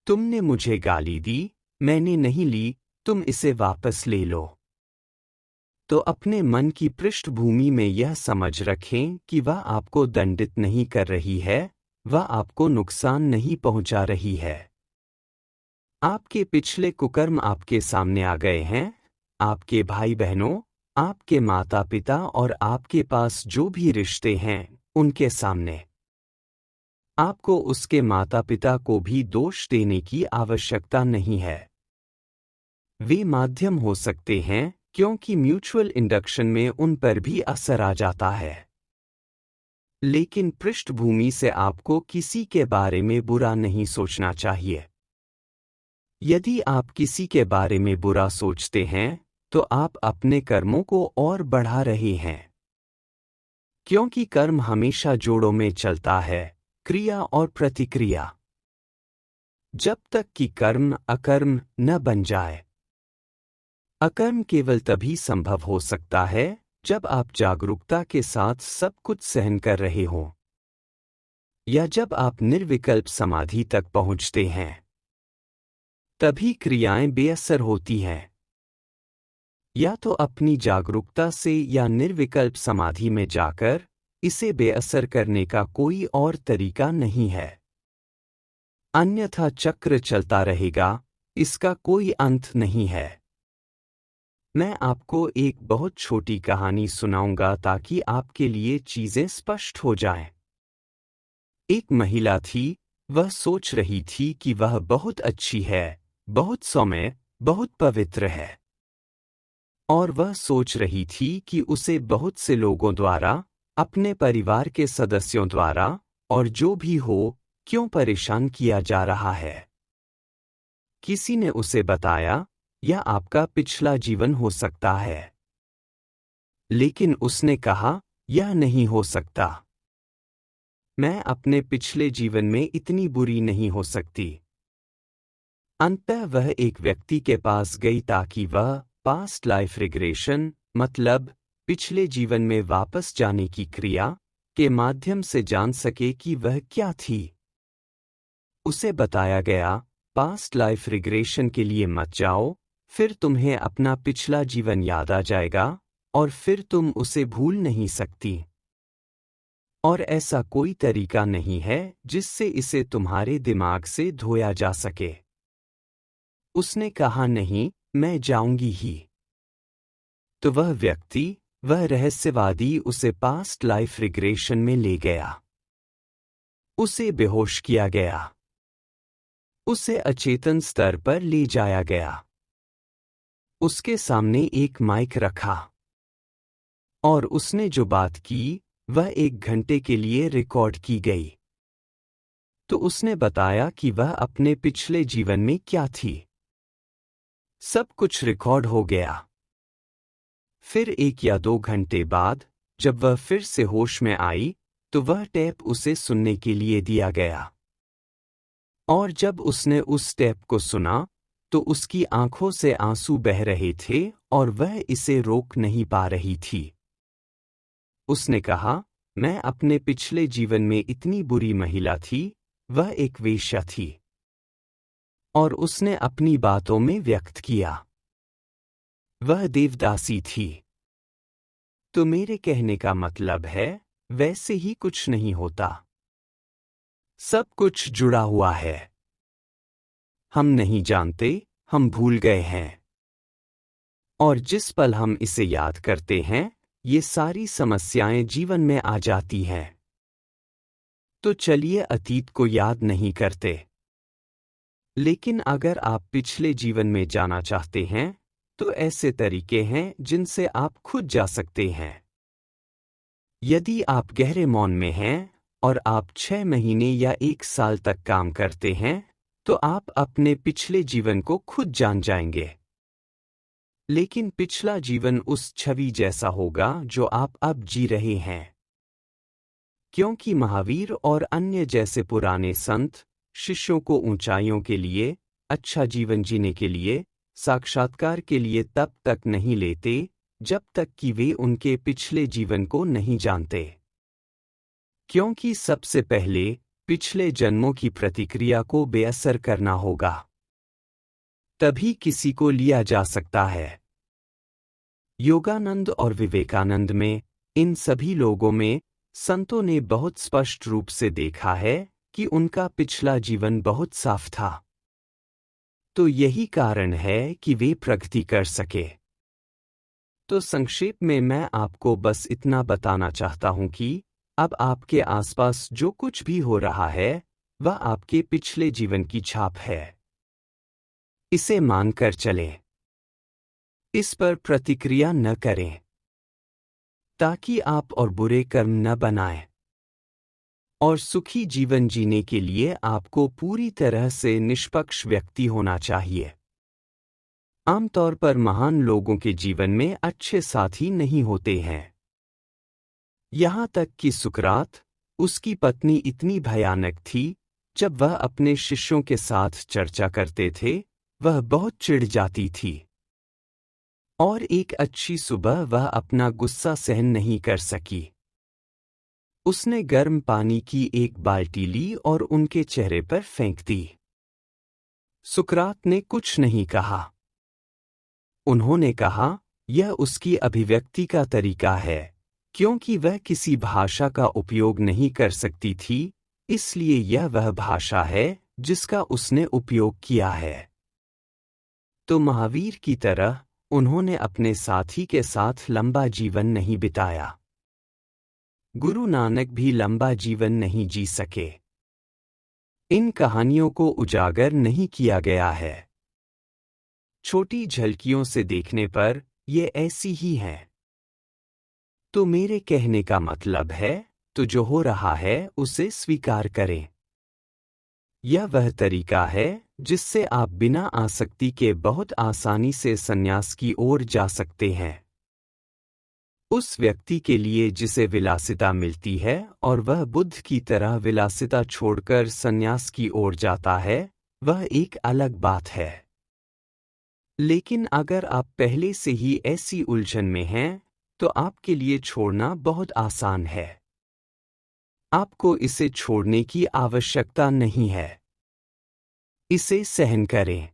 तुमने मुझे गाली दी, मैंने नहीं ली, तुम इसे वापस ले लो। तो अपने मन की पृष्ठभूमि में यह समझ रखें कि वह आपको दंडित नहीं कर रही है, वह आपको नुकसान नहीं पहुंचा रही है। आपके पिछले कुकर्म आपके सामने आ गए हैं, आपके भाई बहनों, आपके माता पिता और आपके पास जो भी रिश्ते हैं, उनके सामने। आपको उसके माता पिता को भी दोष देने की आवश्यकता नहीं है। वे माध्यम हो सकते हैं क्योंकि म्यूचुअल इंडक्शन में उन पर भी असर आ जाता है। लेकिन पृष्ठभूमि से आपको किसी के बारे में बुरा नहीं सोचना चाहिए। यदि आप किसी के बारे में बुरा सोचते हैं, तो आप अपने कर्मों को और बढ़ा रहे हैं। क्योंकि कर्म हमेशा जोड़ों में चलता है, क्रिया और प्रतिक्रिया। जब तक कि कर्म अकर्म न बन जाए। अकर्म केवल तभी संभव हो सकता है जब आप जागरूकता के साथ सब कुछ सहन कर रहे हों। या जब आप निर्विकल्प समाधि तक पहुंचते हैं, तभी क्रियाएं बेअसर होती हैं। या तो अपनी जागरूकता से या निर्विकल्प समाधि में जाकर इसे बेअसर करने का कोई और तरीका नहीं है। अन्यथा चक्र चलता रहेगा, इसका कोई अंत नहीं है। मैं आपको एक बहुत छोटी कहानी सुनाऊंगा ताकि आपके लिए चीजें स्पष्ट हो जाएं। एक महिला थी, वह सोच रही थी कि वह बहुत अच्छी है, बहुत सौम्य, बहुत पवित्र है। और वह सोच रही थी कि उसे बहुत से लोगों द्वारा, अपने परिवार के सदस्यों द्वारा, और जो भी हो, क्यों परेशान किया जा रहा है। किसी ने उसे बताया, यह आपका पिछला जीवन हो सकता है। लेकिन उसने कहा, यह नहीं हो सकता। मैं अपने पिछले जीवन में इतनी बुरी नहीं हो सकती। अंततः वह एक व्यक्ति के पास गई ताकि वह पास्ट लाइफ रिग्रेशन, मतलब पिछले जीवन में वापस जाने की क्रिया के माध्यम से जान सके कि वह क्या थी। उसे बताया गया, पास्ट लाइफ रिग्रेशन के लिए मत जाओ, फिर तुम्हें अपना पिछला जीवन याद आ जाएगा और फिर तुम उसे भूल नहीं सकती। और ऐसा कोई तरीका नहीं है जिससे इसे तुम्हारे दिमाग से धोया जा सके। उसने कहा, नहीं, मैं जाऊंगी ही। तो वह व्यक्ति, वह रहस्यवादी उसे पास्ट लाइफ रिग्रेशन में ले गया। उसे बेहोश किया गया। उसे अचेतन स्तर पर ले जाया गया। उसके सामने एक माइक रखा। और उसने जो बात की, वह 1 घंटे के लिए रिकॉर्ड की गई। तो उसने बताया कि वह अपने पिछले जीवन में क्या थी। सब कुछ रिकॉर्ड हो गया। फिर 1 या 2 घंटे बाद, जब वह फिर से होश में आई, तो वह टेप उसे सुनने के लिए दिया गया। और जब उसने उस टेप को सुना, तो उसकी आंखों से आंसू बह रहे थे और वह इसे रोक नहीं पा रही थी। उसने कहा, मैं अपने पिछले जीवन में इतनी बुरी महिला थी, वह एक वेश्या थी। और उसने अपनी बातों में व्यक्त किया, वह देवदासी थी। तो मेरे कहने का मतलब है, वैसे ही कुछ नहीं होता। सब कुछ जुड़ा हुआ है। हम नहीं जानते, हम भूल गए हैं। और जिस पल हम इसे याद करते हैं, ये सारी समस्याएं जीवन में आ जाती हैं। तो चलिए अतीत को याद नहीं करते। लेकिन अगर आप पिछले जीवन में जाना चाहते हैं, तो ऐसे तरीके हैं जिनसे आप खुद जा सकते हैं। यदि आप गहरे मौन में हैं और आप 6 महीने या 1 साल तक काम करते हैं, तो आप अपने पिछले जीवन को खुद जान जाएंगे। लेकिन पिछला जीवन उस छवि जैसा होगा जो आप अब जी रहे हैं। क्योंकि महावीर और अन्य जैसे पुराने संत शिष्यों को ऊंचाइयों के लिए, अच्छा जीवन जीने के लिए, साक्षात्कार के लिए तब तक नहीं लेते जब तक कि वे उनके पिछले जीवन को नहीं जानते। क्योंकि सबसे पहले पिछले जन्मों की प्रतिक्रिया को बेअसर करना होगा, तभी किसी को लिया जा सकता है। योगानंद और विवेकानंद में, इन सभी लोगों में, संतों ने बहुत स्पष्ट रूप से देखा है कि उनका पिछला जीवन बहुत साफ था। तो यही कारण है कि वे प्रगति कर सके। तो संक्षेप में मैं आपको बस इतना बताना चाहता हूं कि अब आपके आसपास जो कुछ भी हो रहा है, वह आपके पिछले जीवन की छाप है। इसे मानकर चलें। इस पर प्रतिक्रिया न करें, ताकि आप और बुरे कर्म न बनाएं। और सुखी जीवन जीने के लिए आपको पूरी तरह से निष्पक्ष व्यक्ति होना चाहिए। आमतौर पर महान लोगों के जीवन में अच्छे साथी नहीं होते हैं। यहाँ तक कि सुकरात, उसकी पत्नी इतनी भयानक थी, जब वह अपने शिष्यों के साथ चर्चा करते थे, वह बहुत चिढ़ जाती थी। और एक अच्छी सुबह वह अपना गुस्सा सहन नहीं कर सकी। उसने गर्म पानी की एक बाल्टी ली और उनके चेहरे पर फेंक दी। सुकरात ने कुछ नहीं कहा। उन्होंने कहा, यह उसकी अभिव्यक्ति का तरीका है, क्योंकि वह किसी भाषा का उपयोग नहीं कर सकती थी, इसलिए यह वह भाषा है जिसका उसने उपयोग किया है। तो महावीर की तरह उन्होंने अपने साथी के साथ लंबा जीवन नहीं बिताया। गुरु नानक भी लंबा जीवन नहीं जी सके। इन कहानियों को उजागर नहीं किया गया है। छोटी झलकियों से देखने पर ये ऐसी ही हैं। तो मेरे कहने का मतलब है, तो जो हो रहा है उसे स्वीकार करें। यह वह तरीका है जिससे आप बिना आसक्ति के बहुत आसानी से संन्यास की ओर जा सकते हैं। उस व्यक्ति के लिए जिसे विलासिता मिलती है और वह बुद्ध की तरह विलासिता छोड़कर संन्यास की ओर जाता है, वह एक अलग बात है। लेकिन अगर आप पहले से ही ऐसी उलझन में हैं, तो आपके लिए छोड़ना बहुत आसान है। आपको इसे छोड़ने की आवश्यकता नहीं है। इसे सहन करें।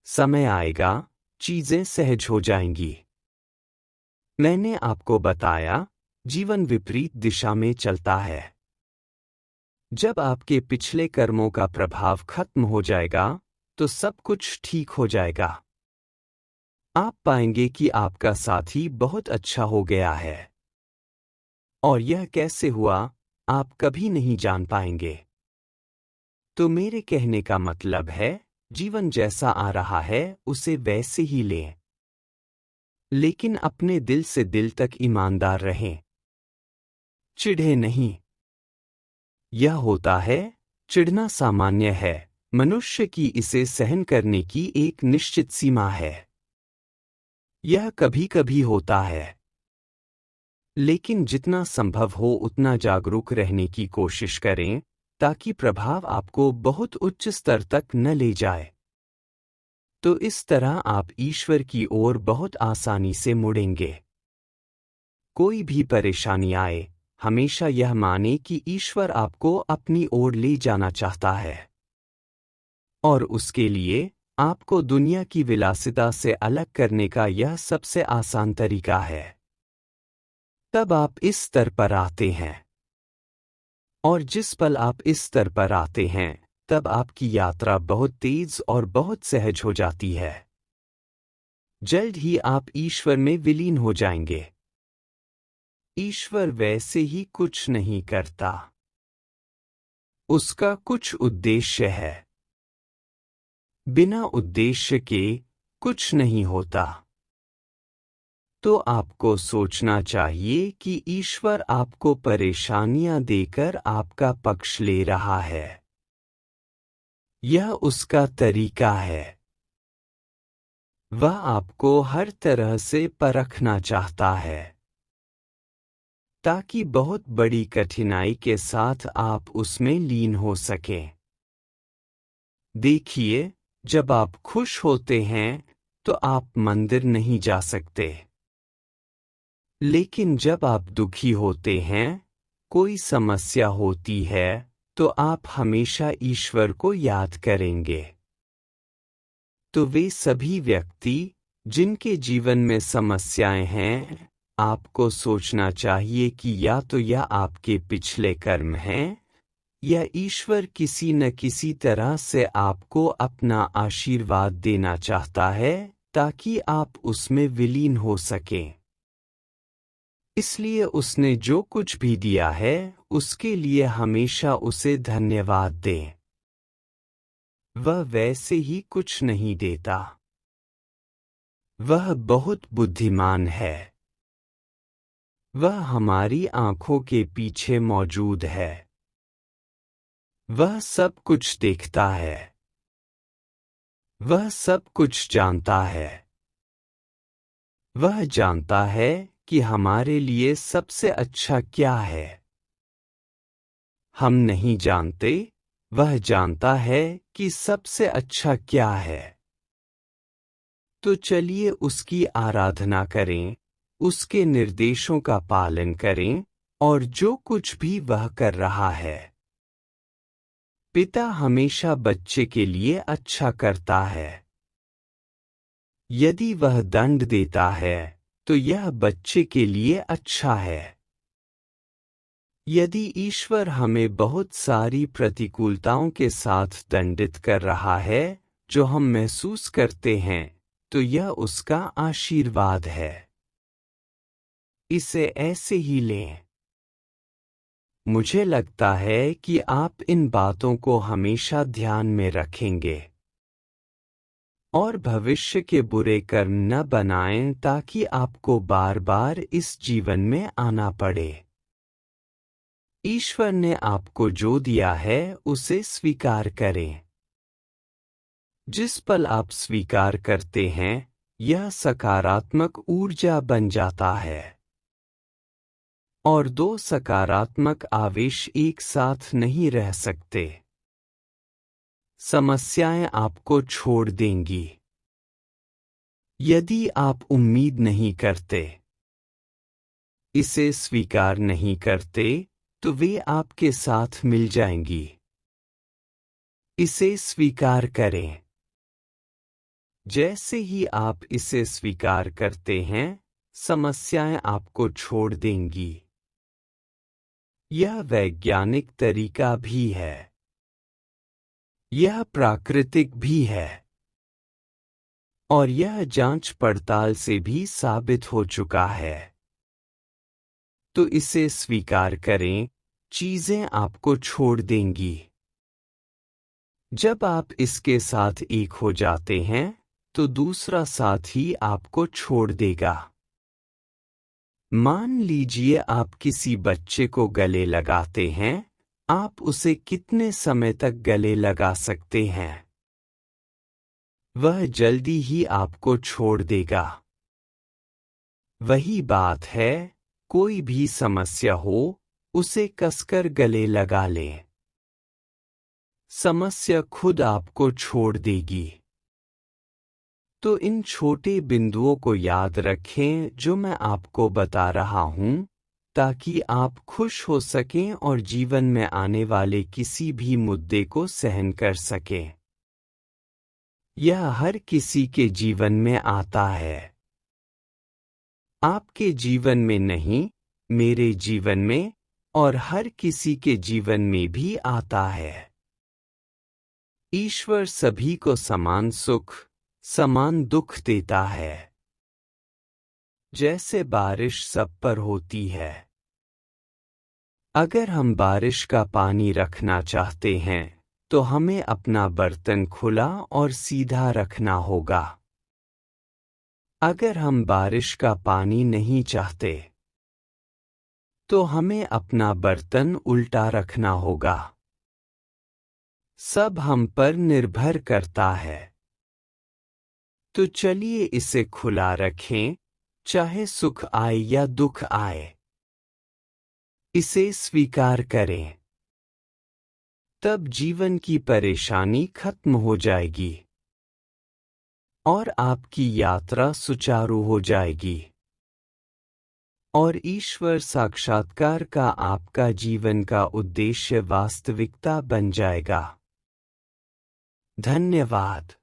समय आएगा, चीजें सहज हो जाएंगी। मैंने आपको बताया, जीवन विपरीत दिशा में चलता है। जब आपके पिछले कर्मों का प्रभाव खत्म हो जाएगा, तो सब कुछ ठीक हो जाएगा। आप पाएंगे कि आपका साथी बहुत अच्छा हो गया है। और यह कैसे हुआ, आप कभी नहीं जान पाएंगे। तो मेरे कहने का मतलब है, जीवन जैसा आ रहा है उसे वैसे ही लें। लेकिन अपने दिल से दिल तक ईमानदार रहें। चिढ़े नहीं। यह होता है, चिढ़ना सामान्य है, मनुष्य की इसे सहन करने की एक निश्चित सीमा है। यह कभी कभी होता है। लेकिन जितना संभव हो उतना जागरूक रहने की कोशिश करें, ताकि प्रभाव आपको बहुत उच्च स्तर तक न ले जाए। तो इस तरह आप ईश्वर की ओर बहुत आसानी से मुड़ेंगे। कोई भी परेशानी आए, हमेशा यह माने कि ईश्वर आपको अपनी ओर ले जाना चाहता है। और उसके लिए आपको दुनिया की विलासिता से अलग करने का यह सबसे आसान तरीका है। तब आप इस स्तर पर आते हैं। और जिस पल आप इस स्तर पर आते हैं, तब आपकी यात्रा बहुत तेज और बहुत सहज हो जाती है। जल्द ही आप ईश्वर में विलीन हो जाएंगे। ईश्वर वैसे ही कुछ नहीं करता। उसका कुछ उद्देश्य है। बिना उद्देश्य के कुछ नहीं होता। तो आपको सोचना चाहिए कि ईश्वर आपको परेशानियां देकर आपका पक्ष ले रहा है। यह उसका तरीका है। वह आपको हर तरह से परखना चाहता है, ताकि बहुत बड़ी कठिनाई के साथ आप उसमें लीन हो सकें। देखिए, जब आप खुश होते हैं, तो आप मंदिर नहीं जा सकते। लेकिन जब आप दुखी होते हैं, कोई समस्या होती है, तो आप हमेशा ईश्वर को याद करेंगे। तो वे सभी व्यक्ति जिनके जीवन में समस्याएं हैं, आपको सोचना चाहिए कि या तो यह आपके पिछले कर्म हैं, या ईश्वर किसी न किसी तरह से आपको अपना आशीर्वाद देना चाहता है, ताकि आप उसमें विलीन हो सकें। इसलिए उसने जो कुछ भी दिया है, उसके लिए हमेशा उसे धन्यवाद दें। वह वैसे ही कुछ नहीं देता। वह बहुत बुद्धिमान है। वह हमारी आंखों के पीछे मौजूद है। वह सब कुछ देखता है। वह सब कुछ जानता है। वह जानता है कि हमारे लिए सबसे अच्छा क्या है। हम नहीं जानते, वह जानता है कि सबसे अच्छा क्या है। तो चलिए उसकी आराधना करें, उसके निर्देशों का पालन करें, और जो कुछ भी वह कर रहा है। पिता हमेशा बच्चे के लिए अच्छा करता है। यदि वह दंड देता है तो यह बच्चे के लिए अच्छा है। यदि ईश्वर हमें बहुत सारी प्रतिकूलताओं के साथ दंडित कर रहा है जो हम महसूस करते हैं, तो यह उसका आशीर्वाद है। इसे ऐसे ही लें। मुझे लगता है कि आप इन बातों को हमेशा ध्यान में रखेंगे और भविष्य के बुरे कर्म न बनाएं ताकि आपको बार बार इस जीवन में आना पड़े। ईश्वर ने आपको जो दिया है उसे स्वीकार करें। जिस पल आप स्वीकार करते हैं, यह सकारात्मक ऊर्जा बन जाता है। और दो सकारात्मक आवेश एक साथ नहीं रह सकते। समस्याएं आपको छोड़ देंगी। यदि आप उम्मीद नहीं करते, इसे स्वीकार नहीं करते, तो वे आपके साथ मिल जाएंगी। इसे स्वीकार करें। जैसे ही आप इसे स्वीकार करते हैं, समस्याएं आपको छोड़ देंगी। यह वैज्ञानिक तरीका भी है। यह प्राकृतिक भी है। और यह जांच पड़ताल से भी साबित हो चुका है। तो इसे स्वीकार करें, चीजें आपको छोड़ देंगी। जब आप इसके साथ एक हो जाते हैं, तो दूसरा साथी आपको छोड़ देगा। मान लीजिए आप किसी बच्चे को गले लगाते हैं, आप उसे कितने समय तक गले लगा सकते हैं? वह जल्दी ही आपको छोड़ देगा। वही बात है, कोई भी समस्या हो, उसे कसकर गले लगा लें। समस्या खुद आपको छोड़ देगी। तो इन छोटे बिंदुओं को याद रखें जो मैं आपको बता रहा हूं, ताकि आप खुश हो सकें और जीवन में आने वाले किसी भी मुद्दे को सहन कर सकें। यह हर किसी के जीवन में आता है। आपके जीवन में नहीं, मेरे जीवन में और हर किसी के जीवन में भी आता है। ईश्वर सभी को समान सुख, समान दुख देता है। जैसे बारिश सब पर होती है। अगर हम बारिश का पानी रखना चाहते हैं, तो हमें अपना बर्तन खुला और सीधा रखना होगा। अगर हम बारिश का पानी नहीं चाहते, तो हमें अपना बर्तन उल्टा रखना होगा। सब हम पर निर्भर करता है। तो चलिए इसे खुला रखें, चाहे सुख आए या दुख आए। इसे स्वीकार करें। तब जीवन की परेशानी खत्म हो जाएगी और आपकी यात्रा सुचारू हो जाएगी। और ईश्वर साक्षात्कार का आपका जीवन का उद्देश्य वास्तविकता बन जाएगा। धन्यवाद।